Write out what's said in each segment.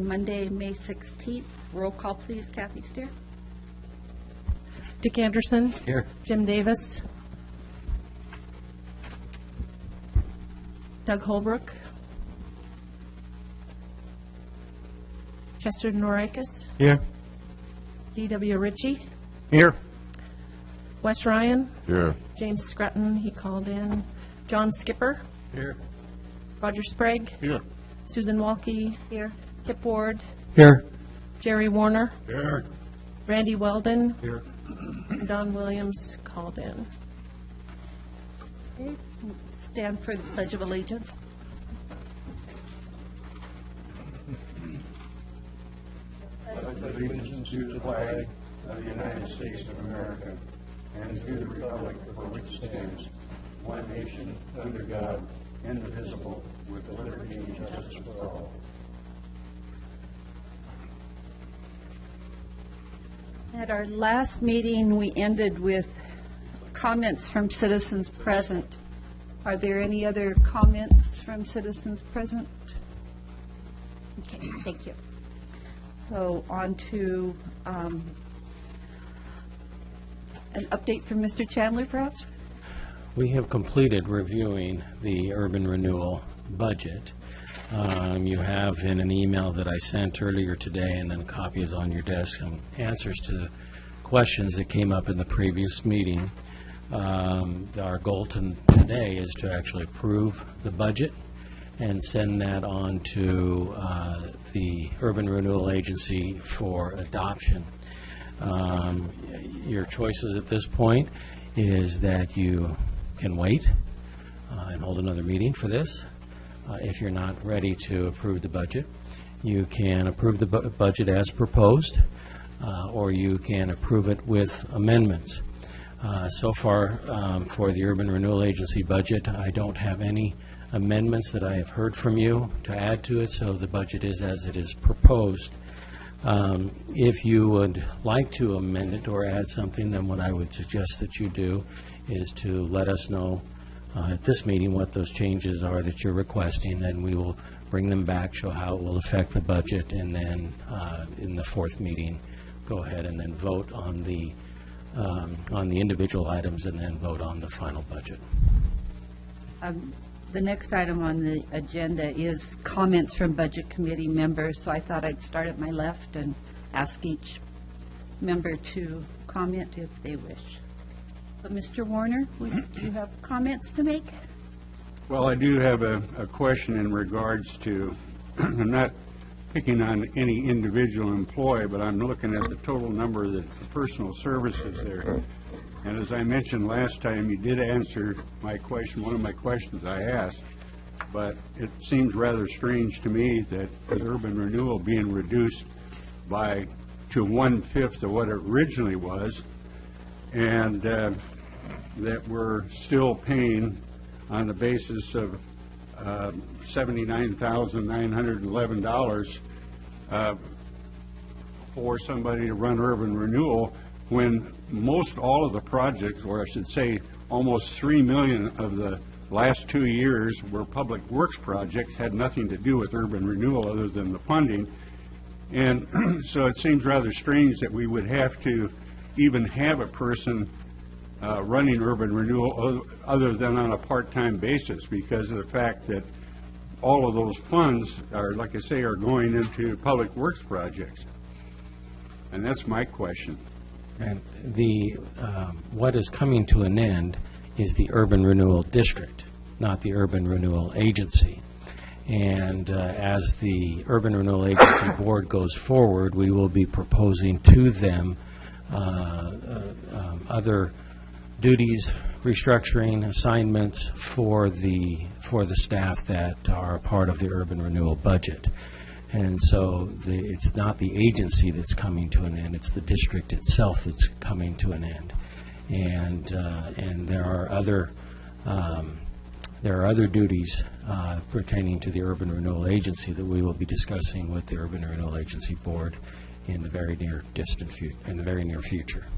on Monday, May 16th. Roll call, please. Kathy Steer. Dick Anderson. Here. Jim Davis. Doug Holbrook. Chester Norakis. Here. D.W. Ritchie. Here. Wes Ryan. Here. James Scrutton, he called in. John Skipper. Here. Roger Sprague. Here. Susan Walke. Here. Kip Ward. Here. Jerry Warner. Here. Randy Weldon. Here. And Don Williams called in. Okay. Stand for the Pledge of Allegiance. Allegiance to the flag of the United States of America and to the republic for which stands one nation under God, indivisible, with liberty and justice for all. At our last meeting, we ended with comments from citizens present. Are there any other comments from citizens present? Okay, thank you. So on to an update from Mr. Chandler, perhaps? We have completed reviewing the urban renewal budget. You have in an email that I sent earlier today, and then a copy is on your desk, some answers to questions that came up in the previous meeting. Our goal today is to actually approve the budget and send that on to the Urban Renewal Agency for adoption. Your choices at this point is that you can wait and hold another meeting for this. If you're not ready to approve the budget, you can approve the budget as proposed, or you can approve it with amendments. So far, for the Urban Renewal Agency budget, I don't have any amendments that I have heard from you to add to it, so the budget is as it is proposed. If you would like to amend it or add something, then what I would suggest that you do is to let us know at this meeting what those changes are that you're requesting. Then we will bring them back, show how it will affect the budget, and then in the fourth meeting, go ahead and then vote on the individual items and then vote on the final budget. The next item on the agenda is comments from Budget Committee members, so I thought I'd start at my left and ask each member to comment if they wish. But Mr. Warner, do you have comments to make? Well, I do have a question in regards to, I'm not picking on any individual employee, but I'm looking at the total number of the personal services there. And as I mentioned last time, you did answer my question, one of my questions I asked, but it seems rather strange to me that with urban renewal being reduced to 1/5 of what it originally was, and that we're still paying on the basis of $79,911 for somebody to run urban renewal, when most all of the projects, or I should say almost 3 million of the last 2 years were public works projects, had nothing to do with urban renewal other than the funding. And so it seems rather strange that we would have to even have a person running urban renewal other than on a part-time basis, because of the fact that all of those funds are, like I say, are going into public works projects. And that's my question. And the what is coming to an end is the Urban Renewal District, not the Urban Renewal Agency. And as the Urban Renewal Agency Board goes forward, we will be proposing to them other duties, restructuring, assignments for the staff that are part of the Urban Renewal budget. And so it's not the agency that's coming to an end, it's the district itself that's coming to an end. And there are other duties pertaining to the Urban Renewal Agency that we will be discussing with the Urban Renewal Agency Board in the very near future.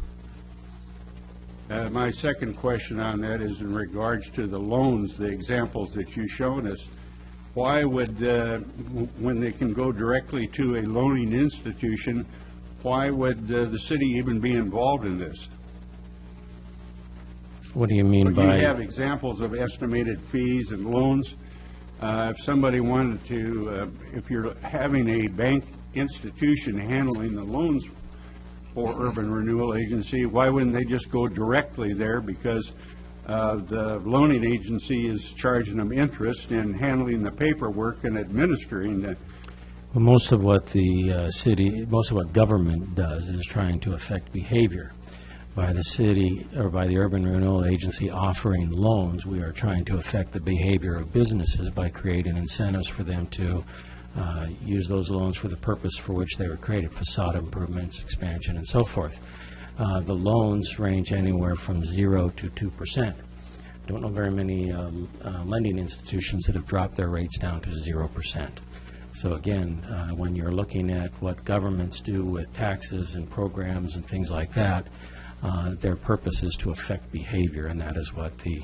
My second question on that is in regards to the loans, the examples that you've shown us. why would, when they can go directly to a loaning institution, why would the city even be involved in this? What do you mean You by? have examples of estimated fees and loans. If somebody wanted to, if you're having a bank institution handling the loans for Urban Renewal Agency, why wouldn't they just go directly there? Because the loaning agency is charging them interest in handling the paperwork and administering the. Well, most of what the city, most of what government does is trying to affect behavior. By the city or by the Urban Renewal Agency offering loans, we are trying to affect the behavior of businesses by creating incentives for them to use those loans for the purpose for which they were created, facade improvements, expansion, and so forth. The loans range anywhere from 0 to 2%. Don't know very many lending institutions that have dropped their rates down to 0%. So again, when you're looking at what governments do with taxes and programs and things like that, their purpose is to affect behavior, and that is what the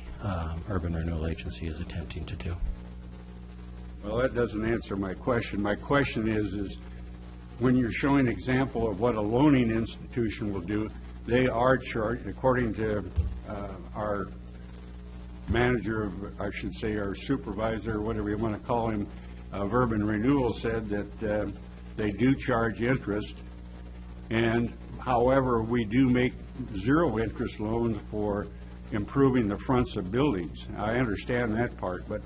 Urban Renewal Agency is attempting to do. Well, that doesn't answer my question. My question is when you're showing an example of what a loaning institution will do, they are charged, according to our manager, of, I should say our supervisor, whatever you want to call him, of Urban Renewal, said that they do charge interest, and however, we do make zero interest loans for improving the fronts of buildings. I understand that part, but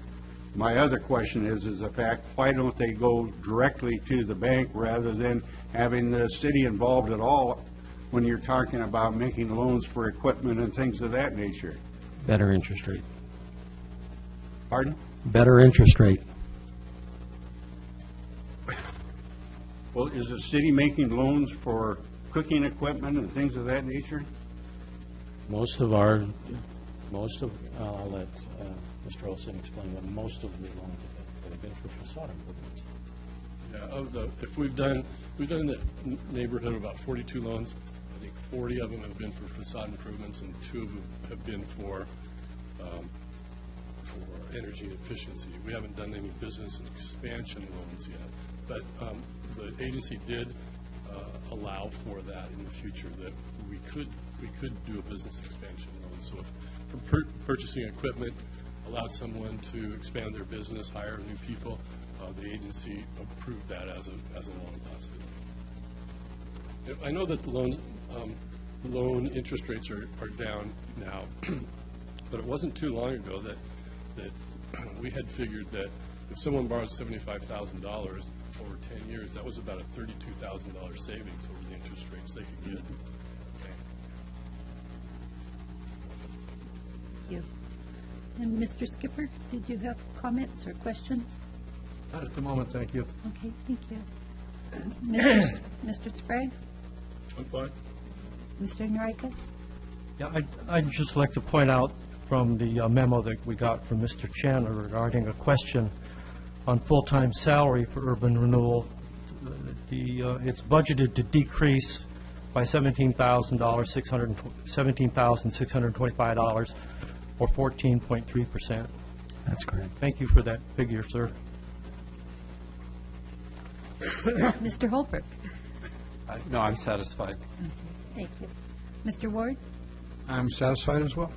my other question is the fact, why don't they go directly to the bank rather than having the city involved at all when you're talking about making loans for equipment and things of that nature? Better interest rate. Pardon? Better interest rate. Well, is the city making loans for cooking equipment and things of that nature? I'll let Mr. Olson explain what most of the loans have been for facade improvements. Yeah, if we've done in the neighborhood of about 42 loans. I think 40 of them have been for facade improvements, and 2 of them have been for energy efficiency. We haven't done any business expansion loans yet, but the agency did allow for that in the future, that we could do a business expansion loan. So if for purchasing equipment allowed someone to expand their business, hire new people, the agency approved that as a loan possibility. I know that the loan interest rates are down now, but it wasn't too long ago that we had figured that if someone borrowed $75,000 over 10 years, that was about a $32,000 savings over the interest rates they could get. Thank you. And Mr. Skipper, did you have comments or questions? Not at the moment, thank you. Okay, thank you. Mr. Sprague? I'm fine. Mr. Enriquez? Yeah, I'd just like to point out from the memo that we got from Mr. Chandler regarding a question on full-time salary for Urban Renewal. It's budgeted to decrease by $17,625, or 14.3%. That's correct. Thank you for that figure, sir. Mr. Holbrook? No, I'm satisfied. Thank you. Mr. Ward? I'm satisfied as well.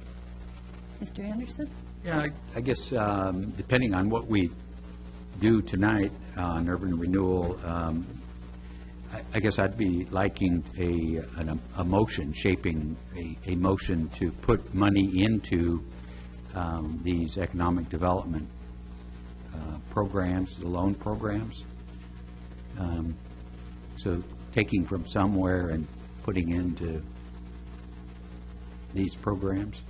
Mr. Anderson? Yeah, I guess depending on what we do tonight on urban renewal, I guess I'd be liking a motion, shaping a motion to put money into these economic development programs, the loan programs. So taking from somewhere and putting into these programs.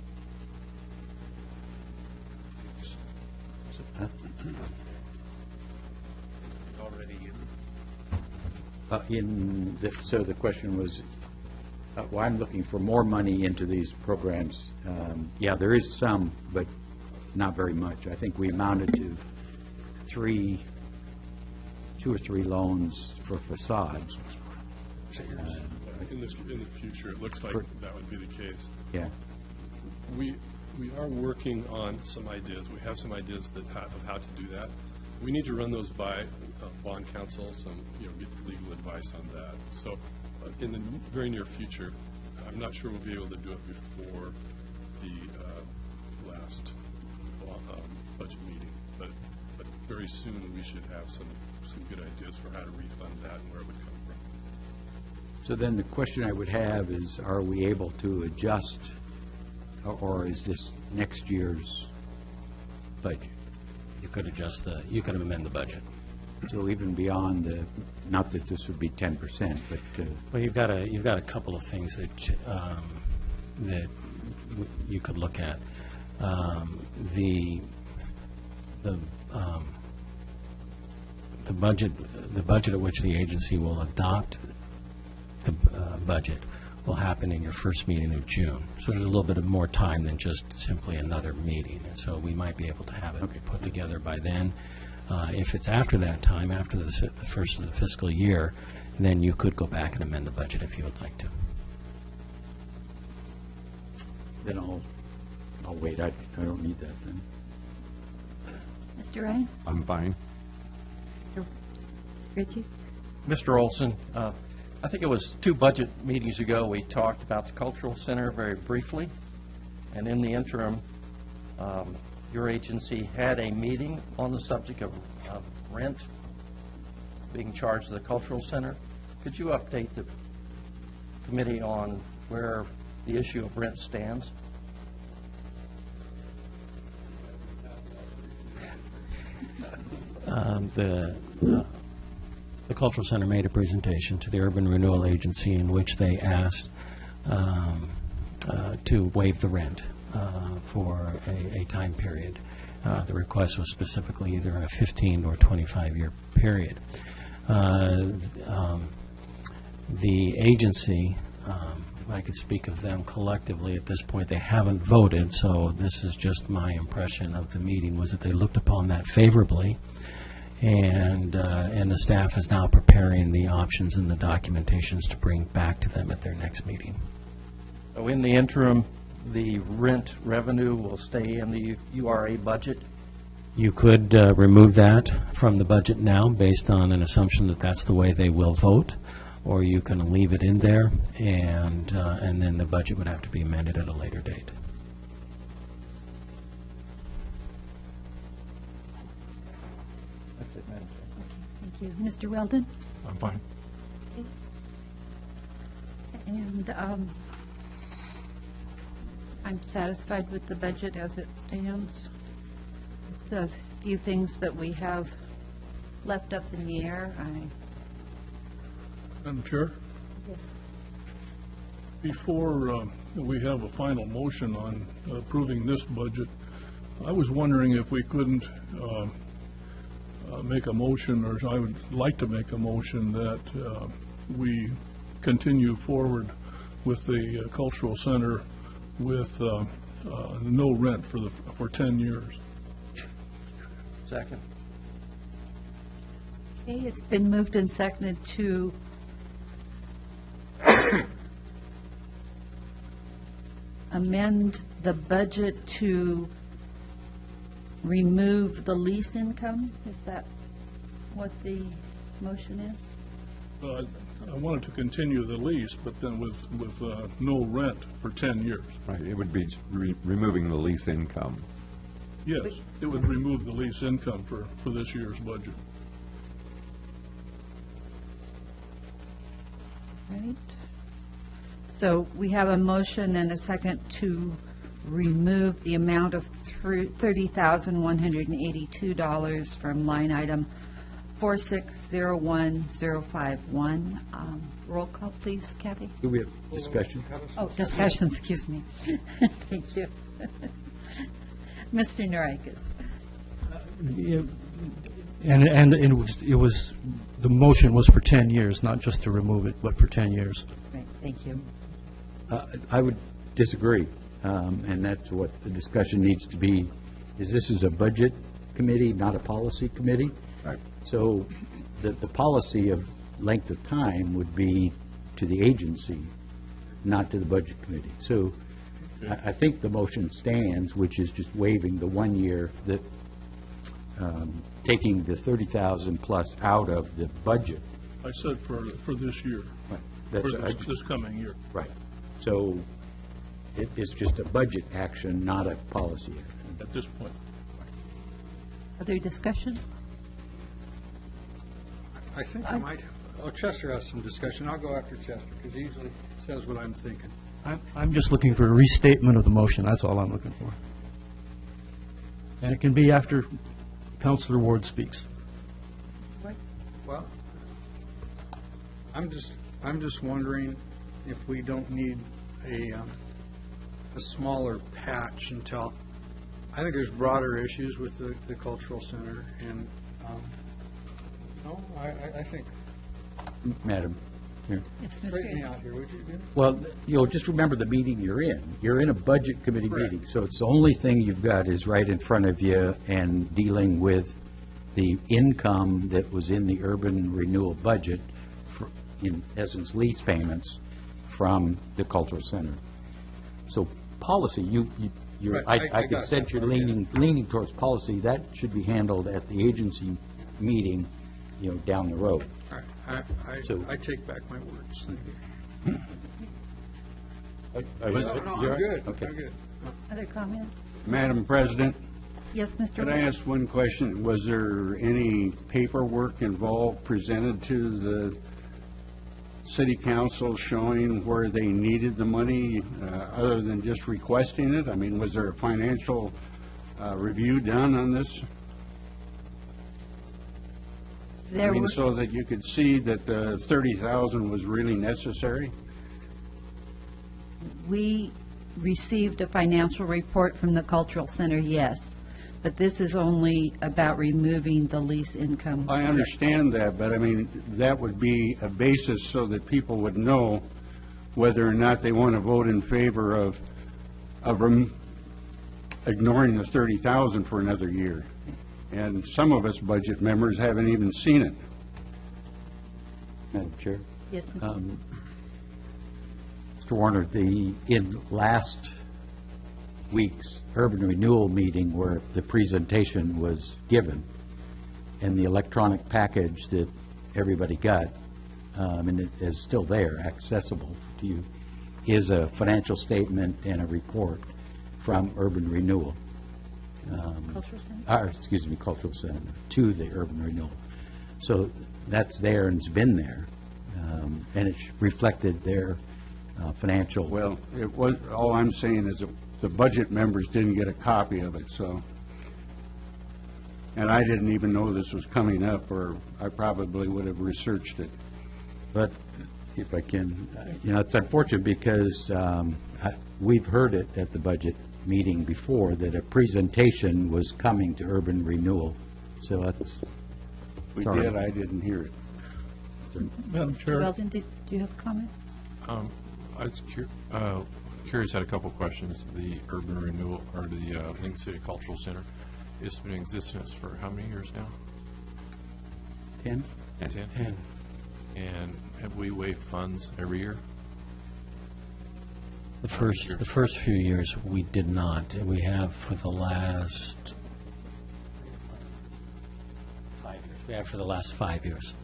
So the question was, well, I'm looking for more money into these programs. Yeah, there is some, but not very much. I think we amounted to 2 or 3 loans for facades. In the future, it looks like that would be the case. Yeah. We are working on some ideas. We have some ideas of how to do that. We need to run those by bond counsel, get legal advice on that. So in the very near future, I'm not sure we'll be able to do it before the last budget meeting, but very soon we should have some good ideas for how to refund that and where it would come from. So then the question I would have is, are we able to adjust, or is this next year's budget? You could you could amend the budget. So even beyond the, not that this would be 10%, but Well, you've got a couple of things that you could look at. The budget at which the agency will adopt the budget will happen in your first meeting of June. So there's a little bit of more time than just simply another meeting. And so we might be able to have it put together by then. If it's after that time, after the first of the fiscal year, then you could go back and amend the budget if you would like to. then I'll wait. I don't need that then. Mr. Ryan? I'm fine. Richie? Mr. Olson, I think it was 2 budget meetings ago, we talked about the Cultural Center very briefly, and in the interim, your agency had a meeting on the subject of rent being charged to the Cultural Center. Could you update the committee on where the issue of rent stands? The Cultural Center made a presentation to the Urban Renewal Agency in which they asked to waive the rent for a time period. The request was specifically either a 15 or 25-year period. The agency, if I could speak of them collectively at this point, they haven't voted, so this is just my impression of the meeting, was that they looked upon that favorably, and the staff is now preparing the options and the documentations to bring back to them at their next meeting. So in the interim, the rent revenue will stay in the URA budget? You could remove that from the budget now based on an assumption that that's the way they will vote, or you can leave it in there, and then the budget would have to be amended at a later date. That's it, Madam Chair. Thank you. Mr. Weldon? I'm fine. And I'm satisfied with the budget as it stands. The few things that we have left up in the air, Madam Chair, before we have a final motion on approving this budget, I was wondering if we couldn't make a motion, or I would like to make a motion that we continue forward with the Cultural Center with no rent for 10 years. Second. okay, it's been moved and seconded to amend the budget to remove the lease income. Is that what the motion is? I wanted to continue the lease, but then with no rent for 10 years. Right, it would be removing the lease income. Yes, it would remove the lease income for this year's budget. Right. So we have a motion and a second to remove the amount of $30,182 from line item 4601051. Roll call, please, Kathy. Do we have discussion? Oh, discussion, excuse me. Thank you. Mr. Norikis. And it was, the motion was for 10 years, not just to remove it, but for 10 years. Right, thank you. I would disagree, and that's what the discussion needs to be, is this is a budget committee, not a policy committee. Right. So the policy of length of time would be to the agency, not to the budget committee. So I think the motion stands, which is just waiving the 1 year that taking the 30,000 plus out of the budget. I said for this year, That's- for this coming year. Right. So it's just a budget action, not a policy action. At this point. Other discussion? I think I might, Chester has some discussion. I'll go after Chester, because he usually says what I'm thinking. I'm just looking for a restatement of the motion, that's all I'm looking for. And it can be after Counselor Ward speaks. Well, I'm just wondering if we don't need a smaller patch until, I think there's broader issues with the cultural center, and, no, I think, Madam, here. Yes, straighten me Mr. out here, would you? Jim? Well, just remember the meeting you're in. You're in a budget committee Correct. meeting, so it's the only thing you've got is right in front of you and dealing with the income that was in the urban renewal budget, in essence, lease payments from the cultural center. So policy, you're, Right, I I got could sense that you're part, yeah. leaning towards policy. That should be handled at the agency meeting, down the road. All right, So- I take back my words. Thank you. No, No, I'm good, Okay. I'm good. Other comments? Madam President, Yes, Mr. could I Wood? ask one question? Was there any paperwork involved presented to the city council showing where they needed the money, other than just requesting it? I mean, was there a financial review done on this? I There mean, were- so that you could see that the 30,000 was really necessary? We received a financial report from the cultural center, yes, but this is only about removing the lease income. I understand that, but I mean, that would be a basis so that people would know whether or not they want to vote in favor of ignoring the 30,000 for another year. And some of us budget members haven't even seen it. Madam Chair? Yes, Mr. Mr. Warner, in last week's urban renewal meeting where the presentation was given and the electronic package that everybody got, and it is still there, accessible to you, is a financial statement and a report from urban renewal. Cultural center? Excuse me, cultural center, to the urban renewal. So that's there and it's been there, and it's reflected their financial. Well, it was, all I'm saying is that the budget members didn't get a copy of it, so. And I didn't even know this was coming up, or I probably would have researched it. But if I can, it's unfortunate because we've heard it at the budget meeting before that a presentation was coming to urban renewal. So that's, We Sorry. did, I didn't hear it. Madam Chair? Weldon, did you have a comment? I was curious, had a couple of questions. The urban renewal, or the Lincoln City Cultural Center, it's been in existence for how many years now? 10? 10? And have we waived funds every year? The first few years, we did not. We have for the last 5 years. We have for the last 5 years.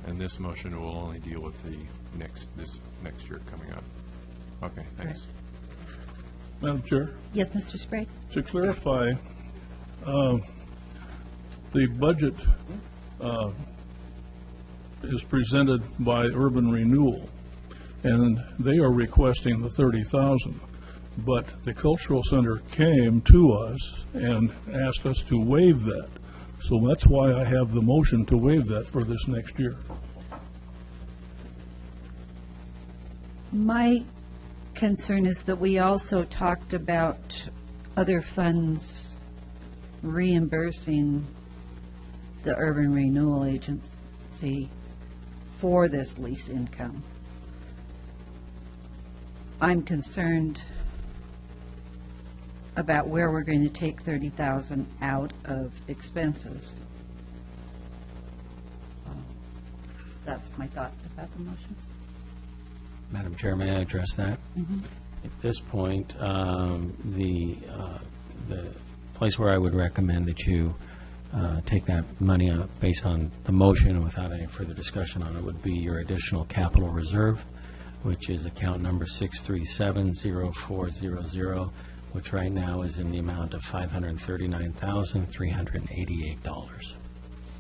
And this motion will only deal with this next year coming up? Okay, thanks. Madam Chair? Yes, Mr. Sprague? To clarify, the budget is presented by Urban Renewal, and they are requesting the 30,000. But the Cultural Center came to us and asked us to waive that. So that's why I have the motion to waive that for this next year. My concern is that we also talked about other funds reimbursing the urban renewal agency for this lease income. I'm concerned about where we're going to take 30,000 out of expenses. That's my thoughts about the motion. Madam Chair, may I address that? At this point, the place where I would recommend that you take that money based on the motion without any further discussion on it would be your additional capital reserve, which is account number 6370400, which right now is in the amount of $539,388.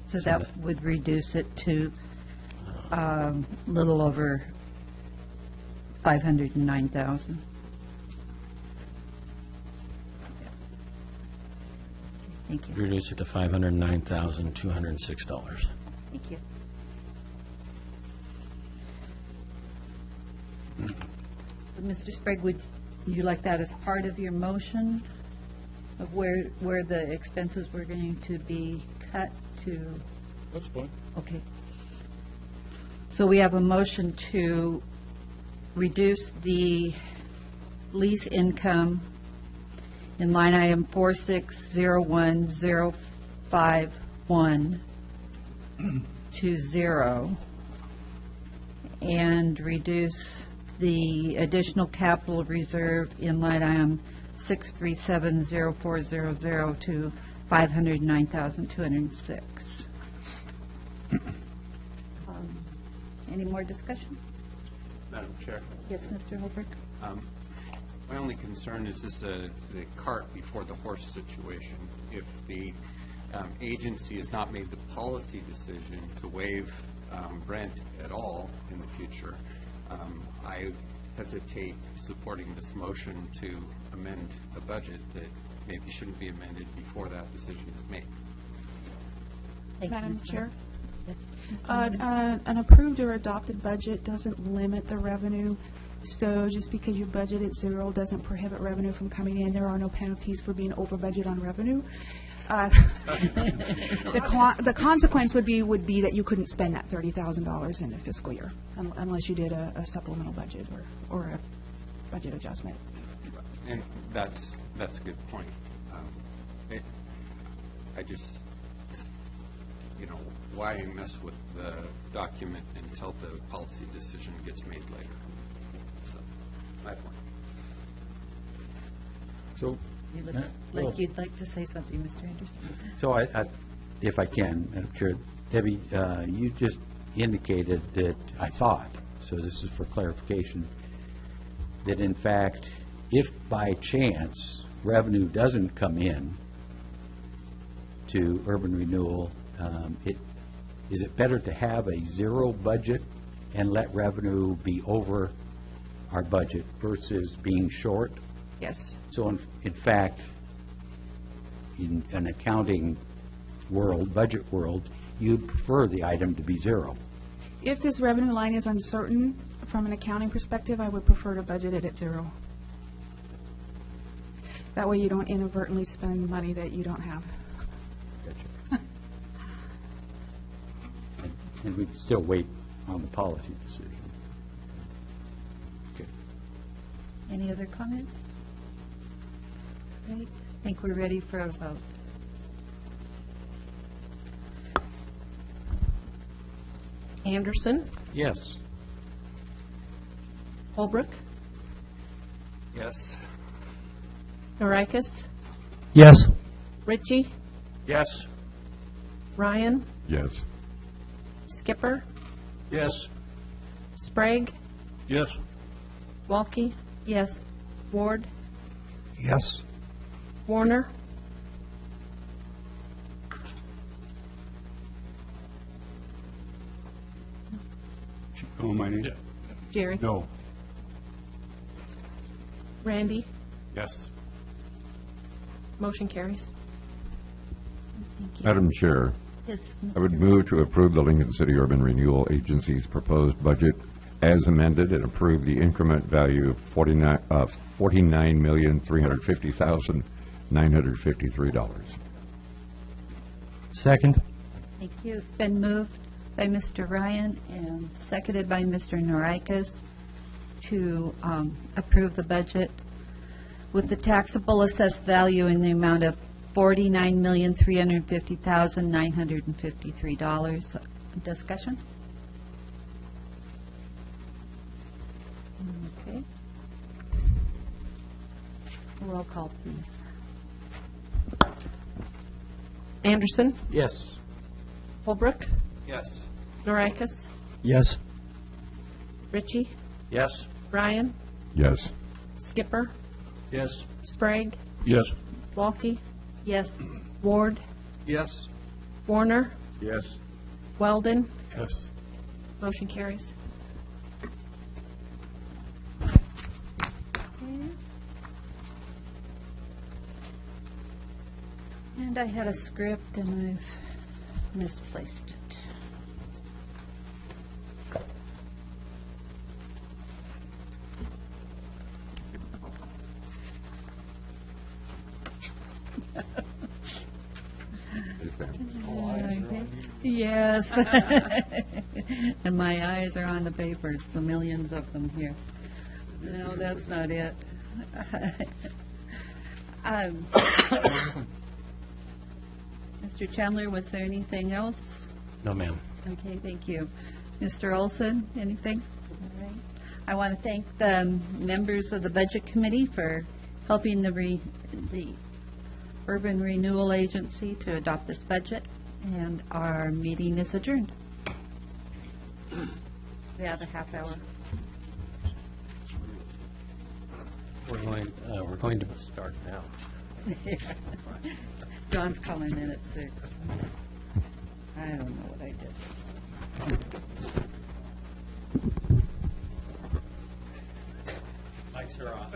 So that would reduce it to a little over 509,000. Thank you. Reduce it to $509,206. Thank you. So, Mr. Sprague, would you like that as part of your motion of where the expenses were going to be cut to? That's fine. Okay. So we have a motion to reduce the lease income in line item 4601051 to 0, and reduce the additional capital reserve in line item 6370400 to 509,206. Any more discussion? Madam Chair, Yes, Mr. Holbrook? my only concern is this the cart before the horse situation. If the agency has not made the policy decision to waive rent at all in the future, I hesitate supporting this motion to amend a budget that maybe shouldn't be amended before that decision is made. Thank you, Madam Ms. Chair? Yes. An approved or adopted budget doesn't limit the revenue, so just because you budget at 0 doesn't prohibit revenue from coming in. There are no penalties for being over budget on revenue. The consequence would be that you couldn't spend that $30,000 in the fiscal year unless you did a supplemental budget or a budget adjustment. And that's a good point. I just, why mess with the document until the policy decision gets made later? So, my point. So, You look like you'd like to say something, Mr. Anderson. so if I can, Madam Chair, Debbie, you just indicated that, I thought, so this is for clarification, that in fact, if by chance revenue doesn't come in to urban renewal, is it better to have a 0 budget and let revenue be over our budget versus being short? Yes. So in fact, in an accounting world, budget world, you'd prefer the item to be 0. If this revenue line is uncertain from an accounting perspective, I would prefer to budget it at 0. That way you don't inadvertently spend money that you don't have. And we'd still wait on the policy decision. Okay. Any other comments? Great. I think we're ready for a vote. Anderson, Yes. Holbrook, Yes. Norikis, Yes. Ritchie, Yes. Ryan, Yes. Skipper, Yes. Sprague, Yes. Walke, Yes. Ward, Yes. Warner, Oh, my name? Yeah. Jerry, No. Randy. Yes. Motion carries. Thank you. Madam Chair, Yes, I would Mr. move to approve the Lincoln City Urban Renewal Agency's proposed budget as amended and approve the increment value of $49,350,953. Second. Thank you. It's been moved by Mr. Ryan and seconded by Mr. Norikis to approve the budget with the taxable assessed value in the amount of $49,350,953. Discussion? Okay. Roll call, please. Anderson, Yes. Holbrook, Yes. Norikis, Yes. Ritchie, Yes. Bryan, Yes. Skipper, Yes. Sprague, Yes. Walke, Yes. Ward, Yes. Warner, Yes. Weldon. Yes. Motion carries. And I had a script and I've misplaced it. Yes. And my eyes are on the papers, the millions of them here. No, that's not it. Mr. Chandler, was there anything else? No, ma'am. Okay, thank you. Mr. Olson, anything? All right. I want to thank the members of the Budget Committee for helping the Urban Renewal Agency to adopt this budget, and our meeting is adjourned. We have a half hour. We're going to start now. John's calling in at 6. I don't know what I did. Mics are off.